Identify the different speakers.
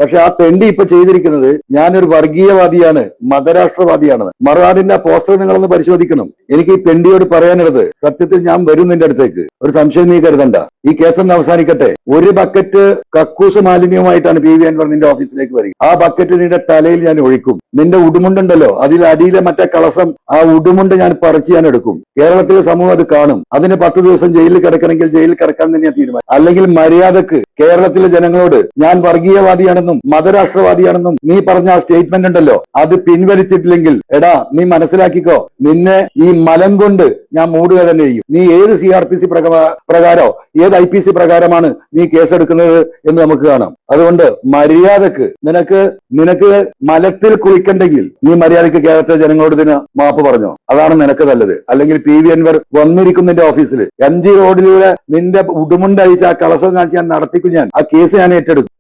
Speaker 1: പക്ഷെ ആ തെണ്ടി ഇപ്പൊ ചെയ്തിരിക്കുന്നത് ഞാനൊരു വർഗീയവാദിയാണ്, മതരാഷ്ട്രവാദിയാണെന്ന്. മറുനാടിന്റെ ആ പോസ്റ്റർ നിങ്ങളൊന്ന് പരിശോധിക്കണം. എനിക്ക് ഈ തെണ്ടിയോട് പറയാനുള്ളത്, സത്യത്തിൽ ഞാൻ വരും നിന്റെ അടുത്തേക്ക്, ഒരു സംശയം നീ കരുതണ്ട. ഈ കേസൊന്ന് അവസാനിക്കട്ടെ. ഒരു ബക്കറ്റ് കക്കൂസ് മാലിന്യവുമായിട്ടാണ് പി വി അൻവർ നിന്റെ ഓഫീസിലേക്ക് വരിക. ആ ബക്കറ്റ് നിന്റെ തലയിൽ ഞാൻ ഒഴിക്കും. നിന്റെ ഉടുമുണ്ടുണ്ടല്ലോ, അതിൽ അടിയിലെ മറ്റേ കളസം, ആ ഉടുമുണ്ട് ഞാൻ പറിച്ച് ഞാൻ എടുക്കും. കേരളത്തിലെ സമൂഹം അത് കാണും. അതിന് 10 ദിവസം ജയിലിൽ കിടക്കണമെങ്കിൽ ജയിലിൽ കിടക്കാൻ തന്നെയാണ് തീരുമാനം. അല്ലെങ്കിൽ മര്യാദക്ക് കേരളത്തിലെ ജനങ്ങളോട് ഞാൻ വർഗീയവാദിയാണെന്നും മതരാഷ്ട്രവാദിയാണെന്നും നീ പറഞ്ഞ ആ സ്റ്റേറ്റ്മെന്റ് ഉണ്ടല്ലോ, അത് പിൻവലിച്ചിട്ടില്ലെങ്കിൽ എടാ നീ മനസ്സിലാക്കിക്കോ, നിന്നെ ഈ മലം കൊണ്ട് ഞാൻ മൂടുക തന്നെ ചെയ്യും. നീ ഏത് CRPC പ്രകാരോ ഏത് IPC പ്രകാരമാണ് നീ കേസെടുക്കുന്നത് എന്ന് നമുക്ക് കാണാം. അതുകൊണ്ട് മര്യാദക്ക് നിനക്ക് മലത്തിൽ കുളിക്കണ്ടെങ്കിൽ നീ മര്യാദക്ക് കേരളത്തിലെ ജനങ്ങളോട് ഇതിന് മാപ്പ് പറഞ്ഞോ. അതാണ് നിനക്ക് നല്ലത്. അല്ലെങ്കിൽ പി വി അൻവർ വന്നിരിക്കും നിന്റെ ഓഫീസിൽ, MG റോഡിലൂടെ നിന്റെ ഉടുമുണ്ടഴിച്ച് ആ കളസം കാണിച്ച് ഞാൻ നടത്തിക്കും. ഞാൻ ആ കേസ് ഞാൻ ഏറ്റെടുക്കും.